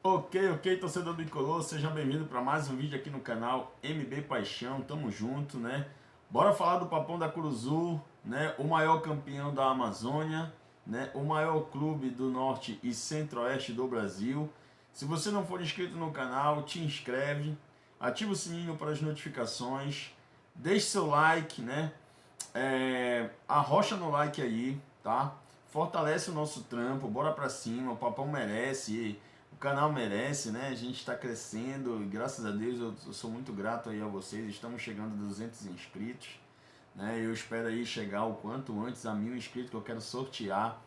Ok, torcedor bicolor, seja bem-vindo para mais um vídeo aqui no canal MB Paixão, tamo junto, né? Bora falar do Papão da Curuzu, né? O maior campeão da Amazônia, né? O maior clube do norte e centro-oeste do Brasil. Se você não for inscrito no canal, te inscreve, ativa o sininho para as notificações, deixe seu like, né? Arrocha no like aí, tá? Fortalece o nosso trampo, bora pra cima, o Papão merece, o canal merece, né? A gente está crescendo e graças a Deus eu sou muito grato aí a vocês. Estamos chegando a 200 inscritos, né? Eu espero aí chegar o quanto antes a 1000 inscritos, que eu quero sortear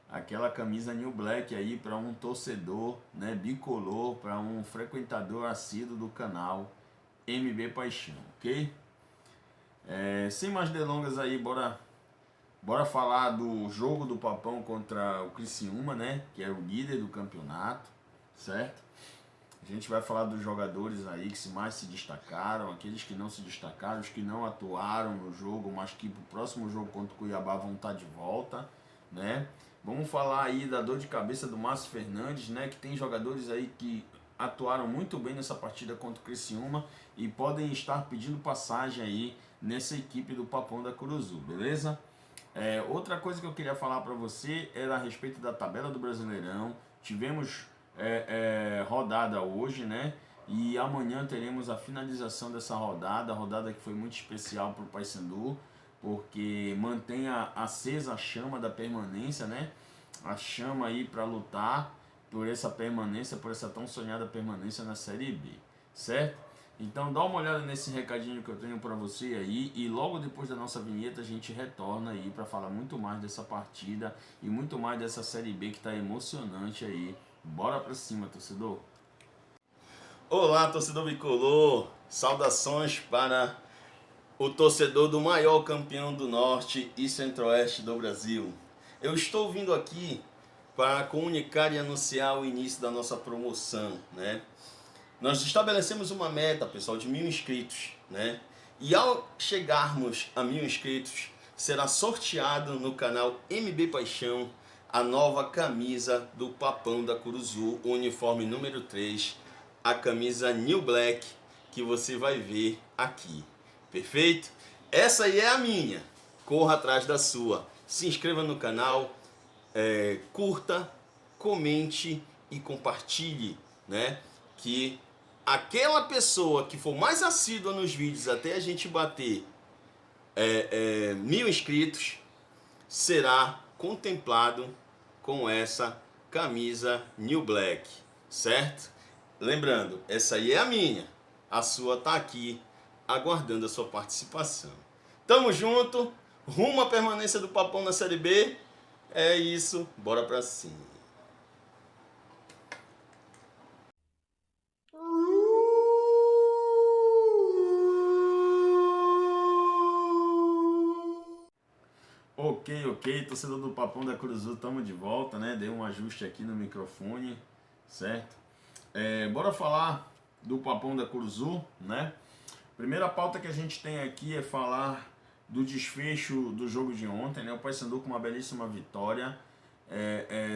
aquela camisa New Black aí para um torcedor, né, bicolor, para um frequentador assíduo do canal MB Paixão, ok? Sem mais delongas aí, bora falar do jogo do Papão contra o Criciúma, né? Que é o líder do campeonato, certo? A gente vai falar dos jogadores aí que mais se destacaram, aqueles que não se destacaram, os que não atuaram no jogo, mas que pro próximo jogo contra o Cuiabá vão estar de volta, né? Vamos falar aí da dor de cabeça do Márcio Fernandes, né? Que tem jogadores aí que atuaram muito bem nessa partida contra o Criciúma e podem estar pedindo passagem aí nessa equipe do Papão da Curuzu, beleza? Outra coisa que eu queria falar para você era a respeito da tabela do Brasileirão. Tivemos rodada hoje, né? E amanhã teremos a finalização dessa rodada que foi muito especial para o Paysandu, porque mantém acesa a chama da permanência, né? A chama aí para lutar por essa permanência, por essa tão sonhada permanência na Série B, certo? Então dá uma olhada nesse recadinho que eu tenho para você aí e logo depois da nossa vinheta a gente retorna aí para falar muito mais dessa partida e muito mais dessa Série B que tá emocionante aí. Bora pra cima, torcedor! Olá, torcedor bicolor! Saudações para o torcedor do maior campeão do Norte e Centro-Oeste do Brasil. Eu estou vindo aqui para comunicar e anunciar o início da nossa promoção, né? Nós estabelecemos uma meta, pessoal, de 1000 inscritos, né? E ao chegarmos a 1000 inscritos, será sorteado no canal MB Paixão a nova camisa do Papão da Curuzu, o uniforme número 3, a camisa New Black, que você vai ver aqui. Perfeito? Essa aí é a minha. Corra atrás da sua. Se inscreva no canal, curta, comente e compartilhe, né? Que aquela pessoa que for mais assídua nos vídeos até a gente bater 1000 inscritos será contemplado com essa camisa New Black, certo? Lembrando, essa aí é a minha, a sua tá aqui aguardando a sua participação. Tamo junto, rumo à permanência do Papão na Série B. É isso, bora pra cima. Ok, torcedor do Papão da Curuzu, estamos de volta, né? Dei um ajuste aqui no microfone, certo? Bora falar do Papão da Curuzu, né? Primeira pauta que a gente tem aqui é falar do desfecho do jogo de ontem, né? O Paysandu com uma belíssima vitória,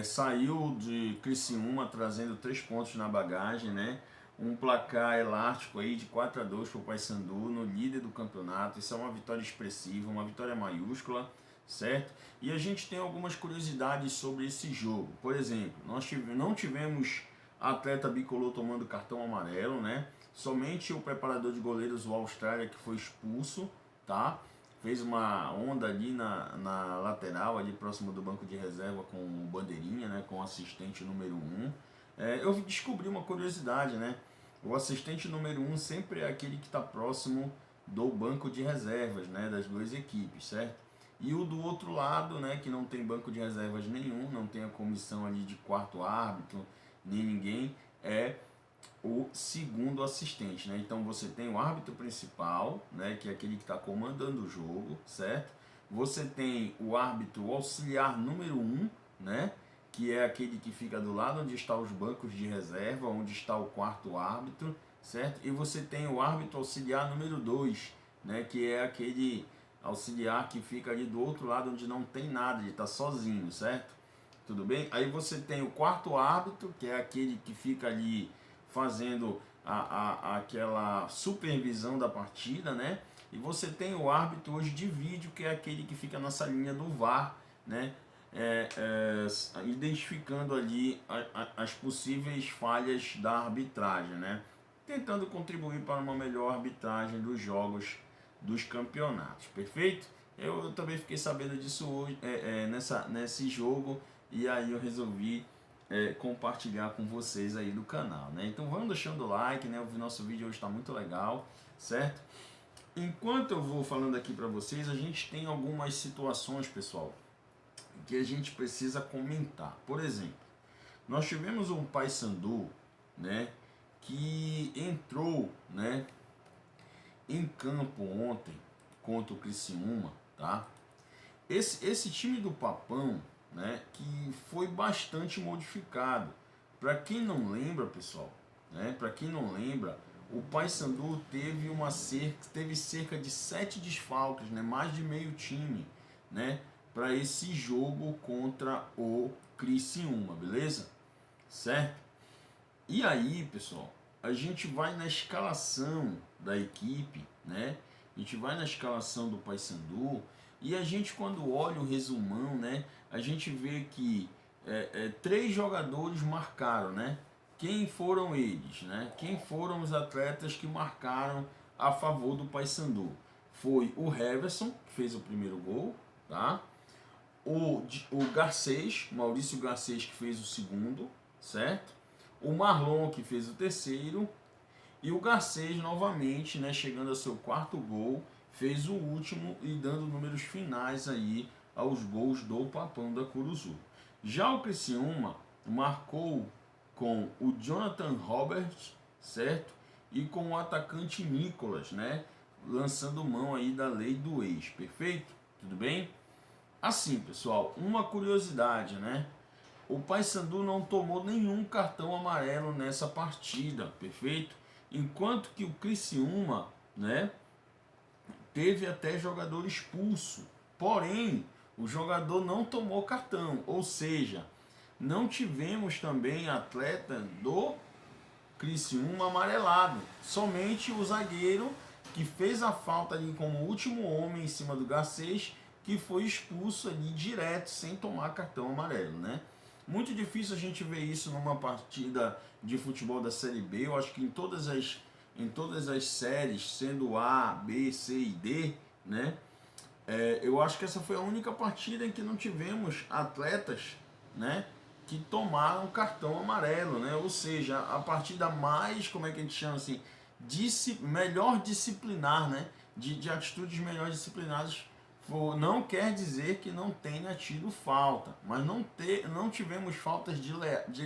saiu de Criciúma trazendo 3 pontos na bagagem, né? Um placar elástico aí de 4-2 para o Paysandu no líder do campeonato. Isso é uma vitória expressiva, uma vitória maiúscula, certo? E a gente tem algumas curiosidades sobre esse jogo. Por exemplo, nós não tivemos atleta bicolor tomando cartão amarelo, né? Somente o preparador de goleiros, o Austrália, que foi expulso, tá? Fez uma onda ali na lateral, ali próximo do banco de reserva com o bandeirinha, né? Com o assistente número 1. Eu descobri uma curiosidade, né? O assistente número 1 sempre é aquele que está próximo do banco de reservas, né? Das duas equipes, certo? E o do outro lado, né? Que não tem banco de reservas nenhum, não tem a comissão ali de quarto árbitro, nem ninguém, é o segundo assistente, né? Então você tem o árbitro principal, né, que é aquele que está comandando o jogo, certo? Você tem o árbitro auxiliar número 1, né, que é aquele que fica do lado onde estão os bancos de reserva, onde está o quarto árbitro, certo? E você tem o árbitro auxiliar número 2, né, que é aquele auxiliar que fica ali do outro lado onde não tem nada, ele está sozinho, certo? tudo bem? Aí você tem o quarto árbitro, que é aquele que fica ali fazendo aquela supervisão da partida, né? E você tem o árbitro hoje de vídeo, que é aquele que fica nessa linha do VAR, né? Identificando ali as possíveis falhas da arbitragem, né? Tentando contribuir para uma melhor arbitragem dos jogos dos campeonatos, perfeito? Eu também fiquei sabendo disso hoje, nesse jogo, e aí eu resolvi compartilhar com vocês aí do canal, né? Então vamos deixando o like, né? O nosso vídeo hoje está muito legal, certo? Enquanto eu vou falando aqui para vocês, a gente tem algumas situações, pessoal, que a gente precisa comentar. Por exemplo, nós tivemos um Paysandu, né, que entrou, né, em campo ontem contra o Criciúma, tá? Esse time do Papão, né, que foi bastante modificado. Para quem não lembra, pessoal, né, para quem não lembra, o Paysandu teve cerca de 7 desfalques, né, mais de meio time, né, para esse jogo contra o Criciúma, beleza? Certo? E aí, pessoal, a gente vai na escalação da equipe, né? A gente vai na escalação do Paysandu e a gente, quando olha o resumão, né, a gente vê que 3 jogadores marcaram, né? Quem foram eles, né? Quem foram os atletas que marcaram a favor do Paysandu? Foi o Heverson, que fez o primeiro gol, tá? O Garcês, Maurício Garcês, que fez o segundo, certo? O Marlon, que fez o terceiro, e o Garcês novamente, né, chegando ao seu quarto gol, fez o último e dando números finais aí aos gols do Papão da Curuzu. Já o Criciúma marcou com o Jonathan Roberts, certo? E com o atacante Nicolas, né, lançando mão aí da lei do ex, perfeito? Tudo bem? Assim, pessoal, uma curiosidade, né? O Paysandu não tomou nenhum cartão amarelo nessa partida, perfeito? Enquanto que o Criciúma, né, teve até jogador expulso. Porém, o jogador não tomou cartão, ou seja, não tivemos também atleta do Criciúma amarelado. Somente o zagueiro que fez a falta ali como último homem em cima do Garcês, que foi expulso ali direto, sem tomar cartão amarelo, né? Muito difícil a gente ver isso numa partida de futebol da Série B. Eu acho que em todas as séries, sendo A, B, C e D, né? Eu acho que essa foi a única partida em que não tivemos atletas, né, que tomaram cartão amarelo, né? Ou seja, a partida mais, como é que a gente chama assim, melhor disciplinar, né? De atitudes melhor disciplinadas. Não quer dizer que não tenha tido falta, mas não tivemos faltas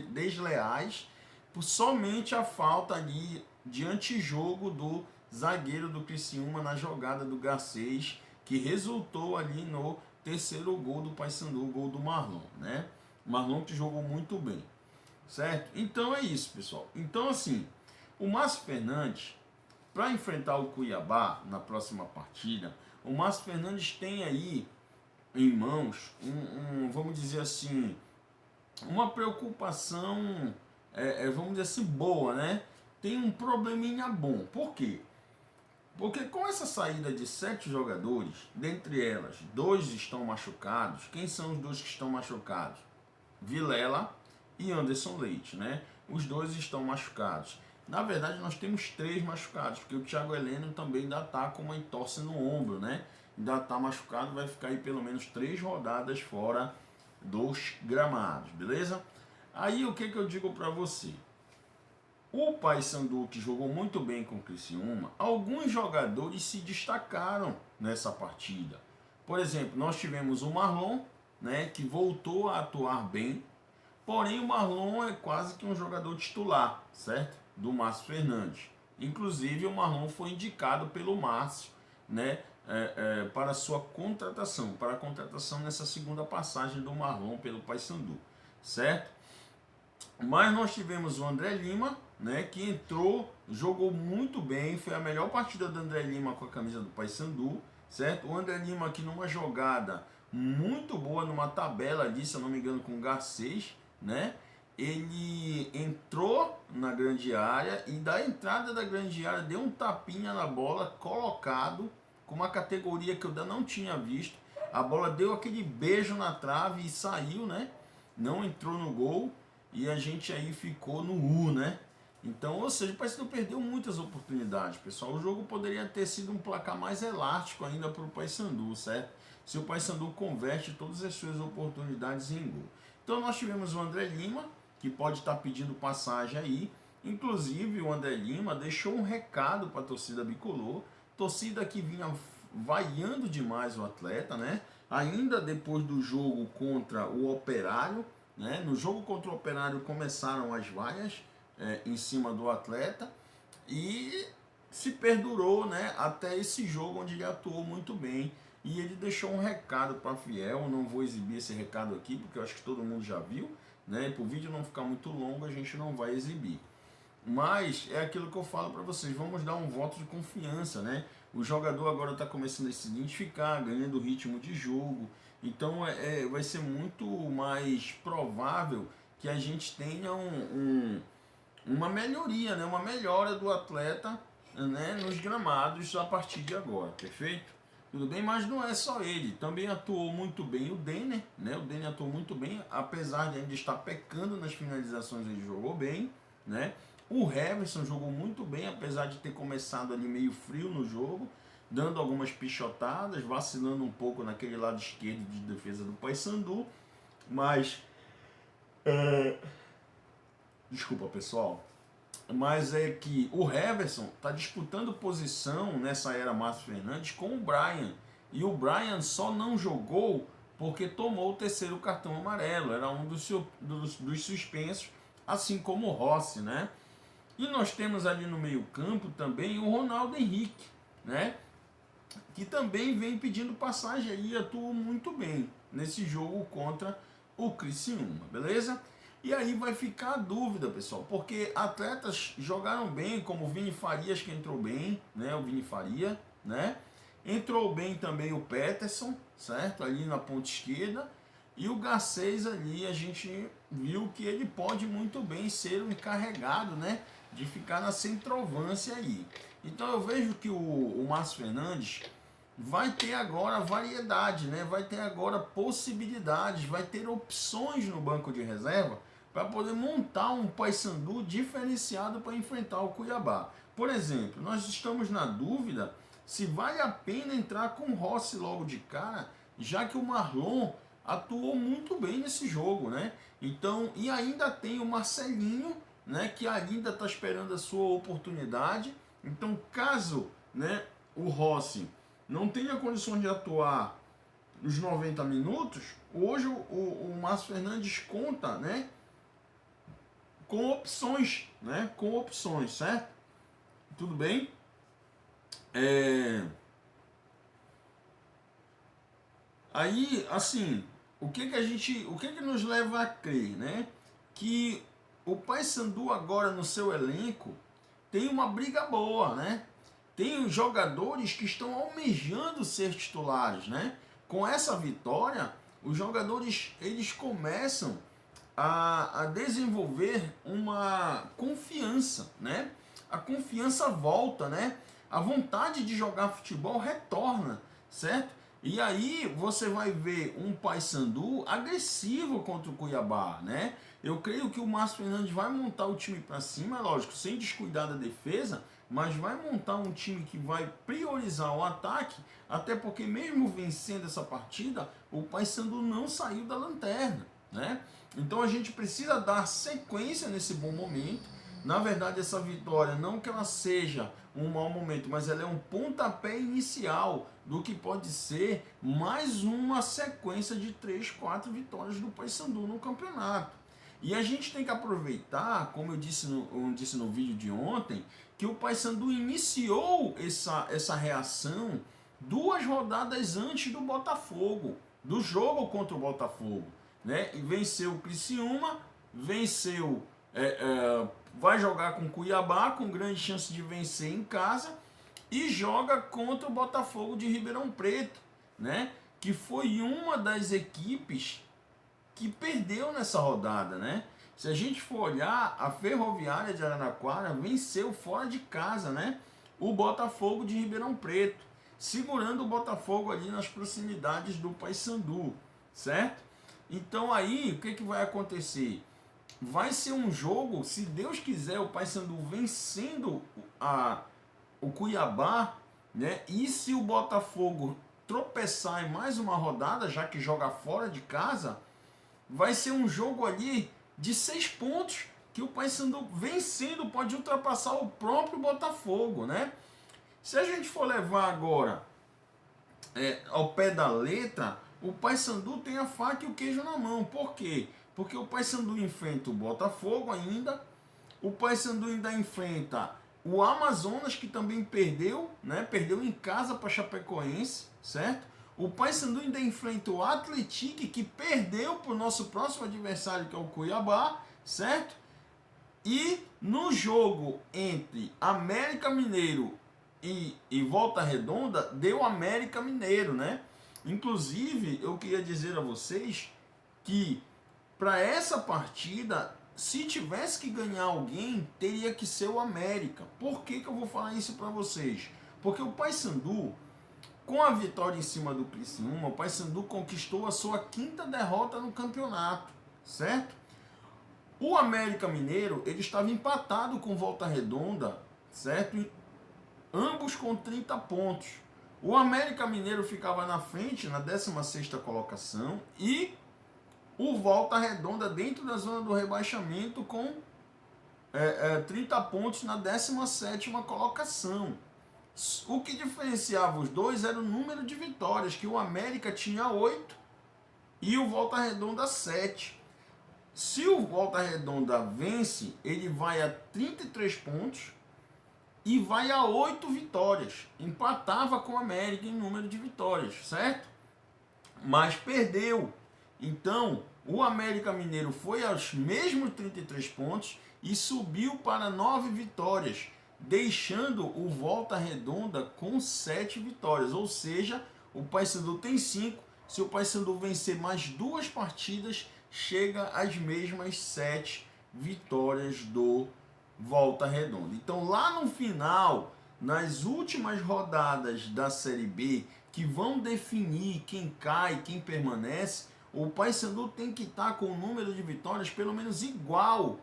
desleais, por somente a falta ali de antijogo do zagueiro do Criciúma na jogada do Garcês, que resultou ali no terceiro gol do Paysandu, o gol do Marlon, né? O Marlon que jogou muito bem, certo? Então é isso, pessoal. Então assim, o Márcio Fernandes, para enfrentar o Cuiabá na próxima partida, o Márcio Fernandes tem aí em mãos, vamos dizer assim, uma preocupação, vamos dizer assim, boa, né? Tem um probleminha bom. Por quê? Porque com essa saída de 7 jogadores, dentre elas, 2 estão machucados. Quem são os 2 que estão machucados? Vilela e Anderson Leite, né? Os 2 estão machucados. Na verdade, nós temos 3 machucados, porque o Thiago Heleno também ainda está com uma entorse no ombro, né? Ainda está machucado, vai ficar aí pelo menos 3 rodadas fora dos gramados, beleza? Aí o que eu digo para você? O Paysandu, que jogou muito bem com o Criciúma, alguns jogadores se destacaram nessa partida. Por exemplo, nós tivemos o Marlon, né, que voltou a atuar bem, porém o Marlon é quase que um jogador titular, certo? Do Márcio Fernandes. Inclusive o Marlon foi indicado pelo Márcio, né, para sua contratação, para a contratação nessa segunda passagem do Marlon pelo Paysandu, certo? Mas nós tivemos o André Lima, né, que entrou, jogou muito bem, foi a melhor partida do André Lima com a camisa do Paysandu, certo? O André Lima aqui numa jogada muito boa numa tabela ali, se eu não me engano, com o Garcês, né? Ele entrou na grande área e da entrada da grande área deu um tapinha na bola, colocado com uma categoria que eu ainda não tinha visto. A bola deu aquele beijo na trave e saiu, né? Não entrou no gol e a gente aí ficou no U, né? Então, ou seja, o Paysandu perdeu muitas oportunidades, pessoal. O jogo poderia ter sido um placar mais elástico ainda para o Paysandu, certo? Se o Paysandu converte todas as suas oportunidades em gol. Então nós tivemos o André Lima, que pode estar pedindo passagem aí. Inclusive o André Lima deixou um recado para a torcida bicolor, torcida que vinha vaiando demais o atleta, né? Ainda depois do jogo contra o Operário, né? No jogo contra o Operário começaram as vaias em cima do atleta e se perdurou, né? Até esse jogo onde ele atuou muito bem. E ele deixou um recado para a Fiel. Eu não vou exibir esse recado aqui, porque eu acho que todo mundo já viu, né? Para o vídeo não ficar muito longo, a gente não vai exibir. Mas é aquilo que eu falo para vocês, vamos dar um voto de confiança, né? O jogador agora está começando a se identificar, ganhando ritmo de jogo. Então vai ser muito mais provável que a gente tenha uma melhoria, né? Uma melhora do atleta, né? Nos gramados a partir de agora, perfeito? Tudo bem, mas não é só ele, também atuou muito bem o Denner, né? O Denner atuou muito bem, apesar de ainda estar pecando nas finalizações, ele jogou bem, né? O Heverson jogou muito bem, apesar de ter começado ali meio frio no jogo, dando algumas pichotadas, vacilando um pouco naquele lado esquerdo de defesa do Paysandu, mas desculpa, pessoal. Mas é que o Heverson está disputando posição nessa era Márcio Fernandes com o Brian. E o Brian só não jogou porque tomou o terceiro cartão amarelo. Era um dos suspensos, assim como o Rossi, né? E nós temos ali no meio campo também o Ronaldo Henrique, né? Que também vem pedindo passagem aí e atuou muito bem nesse jogo contra o Criciúma, beleza? E aí vai ficar a dúvida, pessoal, porque atletas jogaram bem, como o Vini Farias, que entrou bem, né? O Vini Faria, né? Entrou bem também o Peterson, certo? Ali na ponta esquerda. E o Garcês ali, a gente viu que ele pode muito bem ser o encarregado, né? De ficar na centroavância aí. Então eu vejo que o Márcio Fernandes vai ter agora variedade, né? Vai ter agora possibilidades, vai ter opções no banco de reserva para poder montar um Paysandu diferenciado para enfrentar o Cuiabá. Por exemplo, nós estamos na dúvida se vale a pena entrar com o Rossi logo de cara, já que o Marlon atuou muito bem nesse jogo, né? Então, e ainda tem o Marcelinho, né, que ainda está esperando a sua oportunidade. Então, caso, né, o Rossi não tenha condições de atuar nos 90 minutos, hoje o Márcio Fernandes conta, né, com opções, né? Com opções, certo? Tudo bem? Aí, assim, o que nos leva a crer, né? Que o Paysandu agora no seu elenco tem uma briga boa, né? Tem jogadores que estão almejando ser titulares, né? Com essa vitória, os jogadores eles começam a desenvolver uma confiança, né? A confiança volta, né? A vontade de jogar futebol retorna, certo? E aí você vai ver um Paysandu agressivo contra o Cuiabá, né? Eu creio que o Márcio Fernandes vai montar o time para cima, lógico, sem descuidar da defesa, mas vai montar um time que vai priorizar o ataque, até porque mesmo vencendo essa partida, o Paysandu não saiu da lanterna, né? Então a gente precisa dar sequência nesse bom momento. Na verdade, essa vitória, não que ela seja um mau momento, mas ela é um pontapé inicial do que pode ser mais uma sequência de 3, 4 vitórias do Paysandu no campeonato. E a gente tem que aproveitar, como eu disse no vídeo de ontem, que o Paysandu iniciou essa reação 2 rodadas antes do Botafogo, do jogo contra o Botafogo, né? E venceu o Criciúma, vai jogar com o Cuiabá, com grande chance de vencer em casa, e joga contra o Botafogo de Ribeirão Preto, né? que foi uma das equipes que perdeu nessa rodada, né? Se a gente for olhar, a Ferroviária de Araraquara venceu fora de casa, né? O Botafogo de Ribeirão Preto, segurando o Botafogo ali nas proximidades do Paysandu, certo? Então aí, o que vai acontecer? Vai ser um jogo, se Deus quiser, o Paysandu vencendo o Cuiabá, né? E se o Botafogo tropeçar em mais uma rodada, já que joga fora de casa, vai ser um jogo ali de 6 pontos, que o Paysandu vencendo pode ultrapassar o próprio Botafogo, né? Se a gente for levar agora ao pé da letra, o Paysandu tem a faca e o queijo na mão. Por quê? Porque o Paysandu enfrenta o Botafogo ainda, o Paysandu ainda enfrenta o Amazonas, que também perdeu, né? Perdeu em casa para Chapecoense, certo? O Paysandu ainda enfrenta o Atlético, que perdeu para o nosso próximo adversário, que é o Cuiabá, certo? E no jogo entre América Mineiro e Volta Redonda, deu América Mineiro, né? Inclusive, eu queria dizer a vocês que para essa partida, se tivesse que ganhar alguém, teria que ser o América. Por que eu vou falar isso para vocês? Porque o Paysandu, com a vitória em cima do Criciúma, o Paysandu conquistou a sua 5ª derrota no campeonato, certo? O América Mineiro, ele estava empatado com Volta Redonda, certo? Ambos com 30 pontos. O América Mineiro ficava na frente, na 16ª colocação, e o Volta Redonda dentro da zona do rebaixamento com 30 pontos na 17ª colocação. O que diferenciava os dois era o número de vitórias, que o América tinha 8 e o Volta Redonda 7. Se o Volta Redonda vence, ele vai a 33 pontos e vai a 8 vitórias. Empatava com o América em número de vitórias, certo? Mas perdeu. Então, o América Mineiro foi aos mesmos 33 pontos e subiu para 9 vitórias, deixando o Volta Redonda com 7 vitórias. Ou seja, o Paysandu tem 5. Se o Paysandu vencer mais 2 partidas, chega às mesmas 7 vitórias do Volta Redonda. Então, lá no final, nas últimas rodadas da Série B, que vão definir quem cai, quem permanece, o Paysandu tem que estar com o número de vitórias pelo menos igual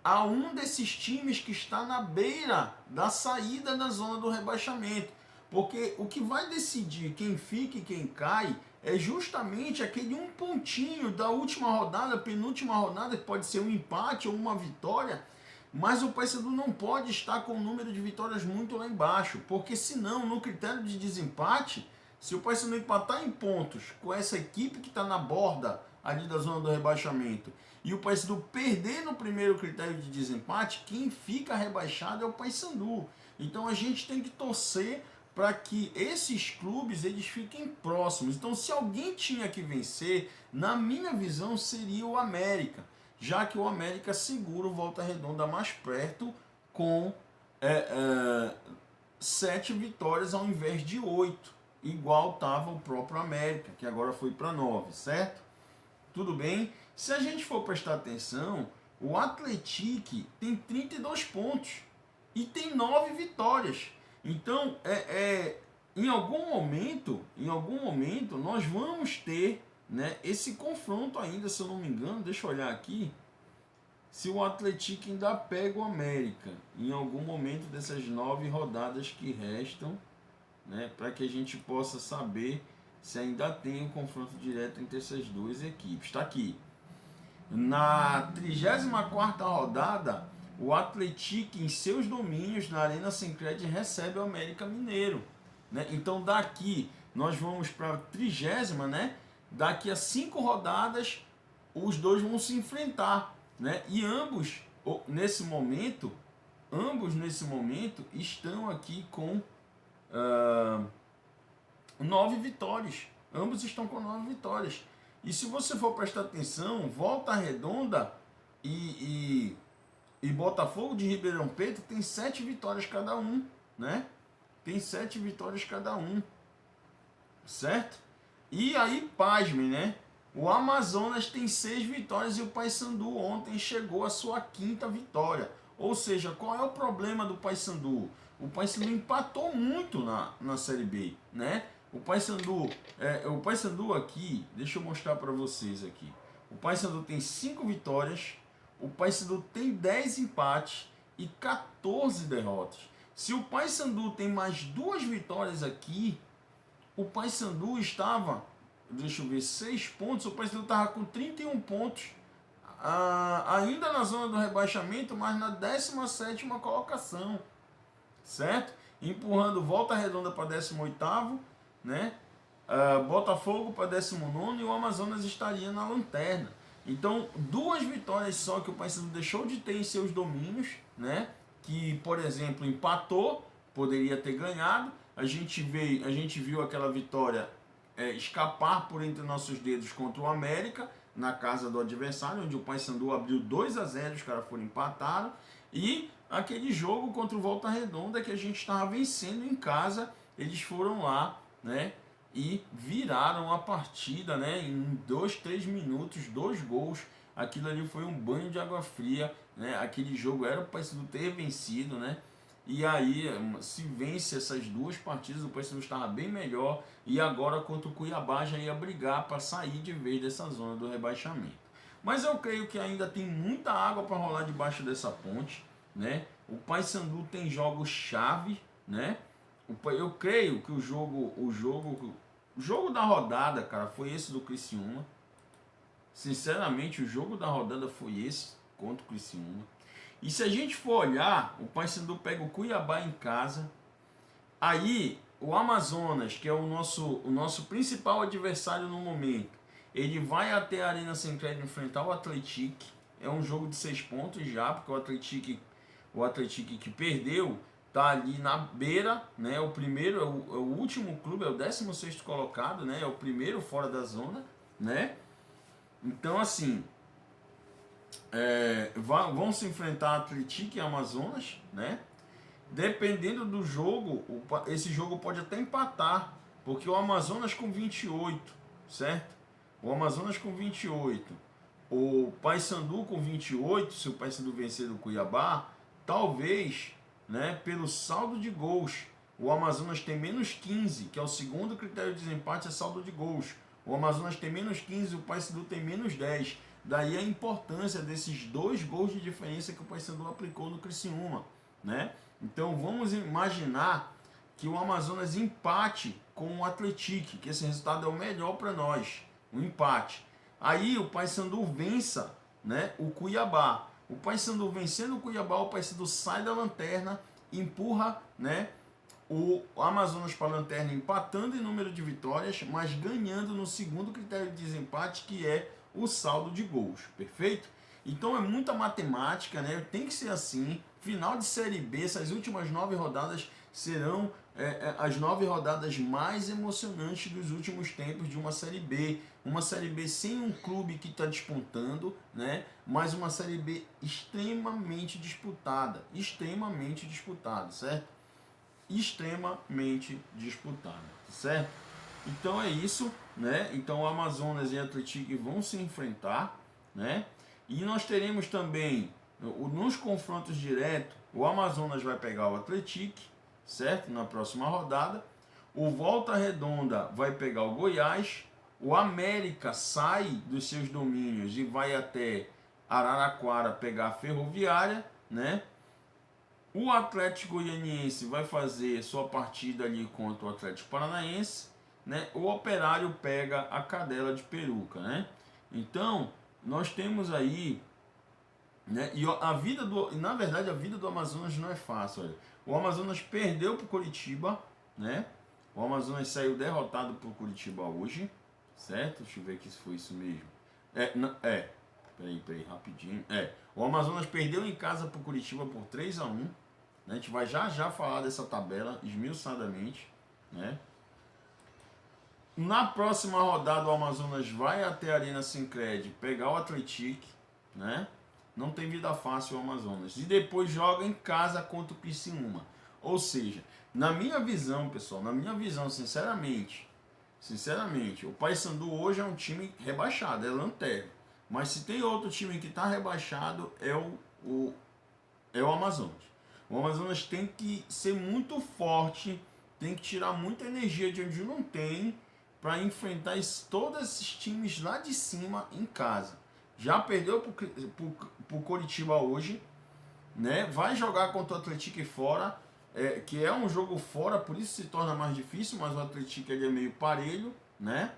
a um desses times que está na beira da saída da zona do rebaixamento. Porque o que vai decidir quem fica e quem cai é justamente aquele um pontinho da última rodada, penúltima rodada, que pode ser um empate ou uma vitória, mas o Paysandu não pode estar com o número de vitórias muito lá embaixo, porque senão, no critério de desempate, se o Paysandu empatar em pontos com essa equipe que está na borda ali da zona do rebaixamento e o Paysandu perder no primeiro critério de desempate, quem fica rebaixado é o Paysandu. Então a gente tem que torcer para que esses clubes eles fiquem próximos. Então, se alguém tinha que vencer, na minha visão seria o América, já que o América segura o Volta Redonda mais perto com 7 vitórias ao invés de 8, igual estava o próprio América, que agora foi para 9, certo? Tudo bem? Se a gente for prestar atenção, o Atlético tem 32 pontos e tem 9 vitórias. Então, em algum momento, nós vamos ter, né, esse confronto ainda, se eu não me engano. Deixa eu olhar aqui, se o Atlético ainda pega o América, em algum momento dessas 9 rodadas que restam, né, para que a gente possa saber se ainda tem um confronto direto entre essas duas equipes. Está aqui. Na 34ª rodada, o Atlético, em seus domínios, na Arena Sincred, recebe o América Mineiro, né? Então daqui nós vamos para a 30ª, né? Daqui a 5 rodadas, os dois vão se enfrentar, né? E ambos nesse momento estão aqui com 9 vitórias. Ambos estão com 9 vitórias. E se você for prestar atenção, Volta Redonda e Botafogo de Ribeirão Preto tem 7 vitórias cada um, né? Tem 7 vitórias cada um, certo? E aí, pasmem, né? O Amazonas tem 6 vitórias e o Paysandu ontem chegou à sua 5ª vitória. Ou seja, qual é o problema do Paysandu? O Paysandu empatou muito na Série B, né? O Paysandu aqui, deixa eu mostrar para vocês aqui. O Paysandu tem 5 vitórias, o Paysandu tem 10 empates e 14 derrotas. Se o Paysandu tem mais 2 vitórias aqui, o Paysandu estava, deixa eu ver, 6 pontos, o Paysandu estava com 31 pontos, ainda na zona do rebaixamento, mas na 17ª colocação, certo? Empurrando Volta Redonda para 18º, né? Botafogo para 19º e o Amazonas estaria na lanterna. Então, 2 vitórias só que o Paysandu deixou de ter em seus domínios, né? Que, por exemplo, empatou, poderia ter ganhado. A gente viu aquela vitória escapar por entre nossos dedos contra o América, na casa do adversário, onde o Paysandu abriu 2-0, os caras foram empatados. E aquele jogo contra o Volta Redonda que a gente estava vencendo em casa, eles foram lá, né? E viraram a partida, né? Em 2-3 minutos, 2 gols. Aquilo ali foi um banho de água fria, né? Aquele jogo era o Paysandu ter vencido, né? E aí, se vence essas 2 partidas, o Paysandu estava bem melhor. E agora contra o Cuiabá já ia brigar para sair de vez dessa zona do rebaixamento. Mas eu creio que ainda tem muita água para rolar debaixo dessa ponte, né? O Paysandu tem jogos chave, né? Eu creio que o jogo da rodada, cara, foi esse do Criciúma. Sinceramente, o jogo da rodada foi esse contra o Criciúma. E se a gente for olhar, o Paysandu pega o Cuiabá em casa. Aí, o Amazonas, que é o nosso principal adversário no momento, ele vai até a Arena Central enfrentar o Atlético. É um jogo de 6 pontos já, porque o Atlético que perdeu tá ali na beira, né? O primeiro, é o último clube, é o 16º colocado, né? É o primeiro fora da zona, né? Então, assim, vão se enfrentar Atlético e Amazonas, né? Dependendo do jogo, esse jogo pode até empatar, porque o Amazonas com 28, certo? O Amazonas com 28, o Paysandu com 28, se o Paysandu vencer do Cuiabá, talvez, né, pelo saldo de gols, o Amazonas tem menos 15, que é o segundo critério de desempate, é saldo de gols. O Amazonas tem menos 15, o Paysandu tem menos 10. Daí a importância desses 2 gols de diferença que o Paysandu aplicou no Criciúma, né? Então vamos imaginar que o Amazonas empate com o Atlético, que esse resultado é o melhor para nós, um empate. Aí o Paysandu vença, né, o Cuiabá. O Paysandu vencendo o Cuiabá, o Paysandu sai da lanterna, empurra, né, o Amazonas para a lanterna, empatando em número de vitórias, mas ganhando no segundo critério de desempate, que é o saldo de gols, perfeito? Então é muita matemática, né? Tem que ser assim. Final de Série B, essas últimas 9 rodadas serão as 9 rodadas mais emocionantes dos últimos tempos de uma Série B. Uma Série B sem um clube que está despontando, né? Mas uma Série B extremamente disputada, certo? Extremamente disputada, certo? Então é isso, né? Então o Amazonas e o Atlético vão se enfrentar, né? E nós teremos também, nos confrontos diretos, o Amazonas vai pegar o Atlético, certo? Na próxima rodada. O Volta Redonda vai pegar o Goiás. O América sai dos seus domínios e vai até Araraquara pegar a Ferroviária, né? O Atlético Goianiense vai fazer sua partida ali contra o Atlético Paranaense, né? O Operário pega a Cadela de Peruca, né? Então, nós temos aí, né? E na verdade, a vida do Amazonas não é fácil. Olha. O Amazonas perdeu para o Curitiba, né? O Amazonas saiu derrotado por Curitiba hoje, certo? Deixa eu ver aqui se foi isso mesmo. Peraí, rapidinho. O Amazonas perdeu em casa para o Curitiba por 3-1. Né? A gente vai já falar dessa tabela esmiuçadamente, né? Na próxima rodada, o Amazonas vai até a Arena Sincred pegar o Atlético, né? Não tem vida fácil o Amazonas. E depois joga em casa contra o Criciúma. Ou seja, na minha visão, pessoal, sinceramente, Sinceramente, o Paysandu hoje é um time rebaixado, é lanterna. Mas se tem outro time que está rebaixado, é o Amazonas. O Amazonas tem que ser muito forte, tem que tirar muita energia de onde não tem para enfrentar todos esses times lá de cima em casa. Já perdeu para o Coritiba hoje, né? Vai jogar contra o Atlético fora, que é um jogo fora, por isso se torna mais difícil, mas o Atlético ele é meio parelho, né?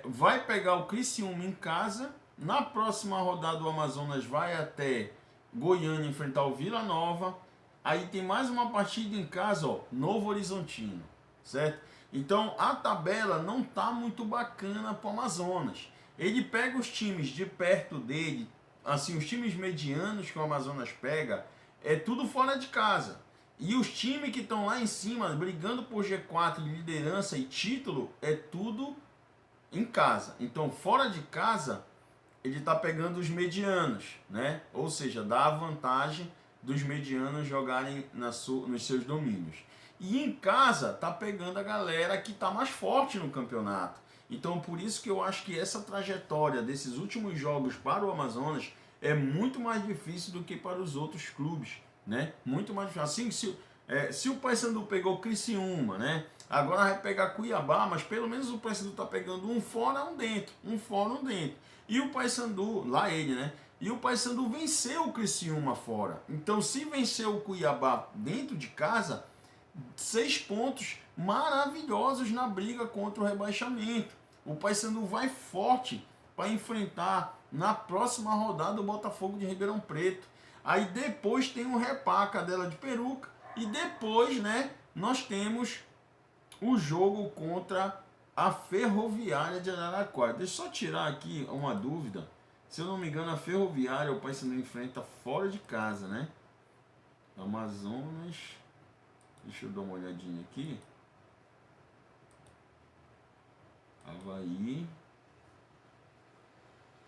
Vai pegar o Criciúma em casa. Na próxima rodada o Amazonas vai até Goiânia enfrentar o Vila Nova. Aí tem mais uma partida em casa, ó, Novo Horizontino, certo? Então a tabela não tá muito bacana para o Amazonas. Ele pega os times de perto dele, assim, os times medianos que o Amazonas pega, é tudo fora de casa. E os times que estão lá em cima, brigando por G4, liderança e título, é tudo em casa. Então, fora de casa, ele está pegando os medianos, né? Ou seja, dá a vantagem dos medianos jogarem nos seus domínios. E em casa, tá pegando a galera que está mais forte no campeonato. Então, por isso que eu acho que essa trajetória desses últimos jogos para o Amazonas é muito mais difícil do que para os outros clubes, né? Muito mais difícil. Assim, se o Paysandu pegou Criciúma, né? Agora vai pegar Cuiabá, mas pelo menos o Paysandu está pegando um fora, um dentro. Um fora, um dentro. E o Paysandu, lá ele, né? E o Paysandu venceu o Criciúma fora. Então, se venceu o Cuiabá dentro de casa, 6 pontos maravilhosos na briga contra o rebaixamento. O Paysandu vai forte para enfrentar na próxima rodada o Botafogo de Ribeirão Preto. Aí depois tem o Repá, Cadela de Peruca. E depois, né, nós temos o jogo contra a Ferroviária de Araraquara. Deixa eu só tirar aqui uma dúvida. Se eu não me engano, a Ferroviária o Paysandu enfrenta fora de casa, né? Amazonas. Deixa eu dar uma olhadinha aqui. Avaí.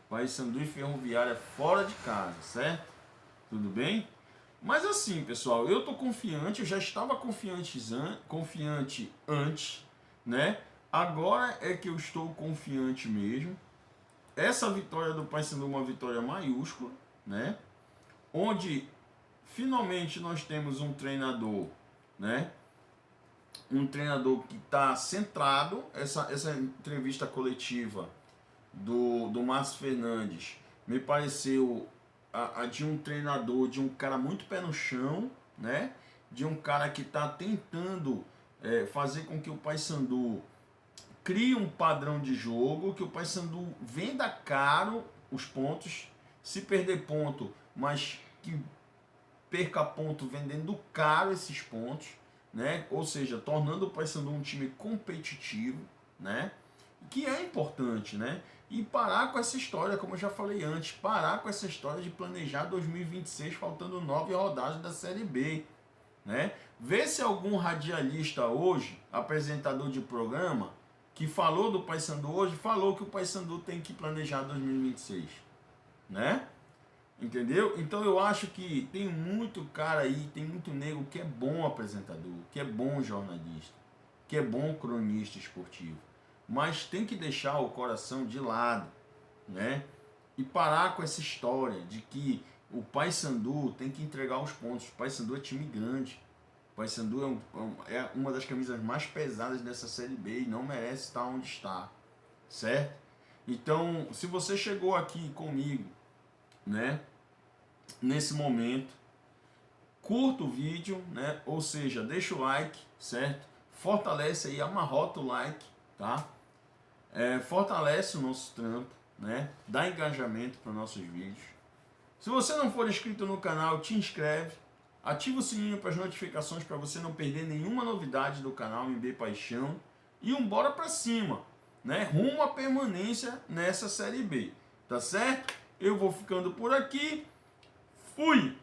Paysandu e Ferroviária fora de casa, certo? Tudo bem? Mas assim, pessoal, eu tô confiante, eu já estava confiante antes, né? Agora é que eu estou confiante mesmo. Essa vitória do Paysandu é uma vitória maiúscula, né? Onde finalmente nós temos um treinador, né? Um treinador que está centrado. Essa entrevista coletiva do Márcio Fernandes me pareceu a de um treinador, de um cara muito pé no chão, né? De um cara que está tentando fazer com que o Paysandu crie um padrão de jogo, que o Paysandu venda caro os pontos, se perder ponto, mas que perca ponto vendendo caro esses pontos, né? Ou seja, tornando o Paysandu um time competitivo, né? Que é importante, né? E parar com essa história, como eu já falei antes, parar com essa história de planejar 2026 faltando 9 rodadas da Série B, né? Vê se algum radialista hoje, apresentador de programa, que falou do Paysandu hoje, falou que o Paysandu tem que planejar 2026, né? Entendeu? Então eu acho que tem muito cara aí, tem muito nego que é bom apresentador, que é bom jornalista, que é bom cronista esportivo. Mas tem que deixar o coração de lado, né? E parar com essa história de que o Paysandu tem que entregar os pontos. O Paysandu é time grande. O Paysandu é uma das camisas mais pesadas dessa Série B e não merece estar onde está, certo? Então, se você chegou aqui comigo, né, nesse momento, curta o vídeo, né? Ou seja, deixa o like, certo? Fortalece aí, amarrota o like, tá? Fortalece o nosso trampo, né? Dá engajamento para nossos vídeos. Se você não for inscrito no canal, te inscreve, ativa o sininho para as notificações para você não perder nenhuma novidade do canal MB Paixão e bora para cima, né? Rumo à permanência nessa Série B, tá certo? Eu vou ficando por aqui. Fui!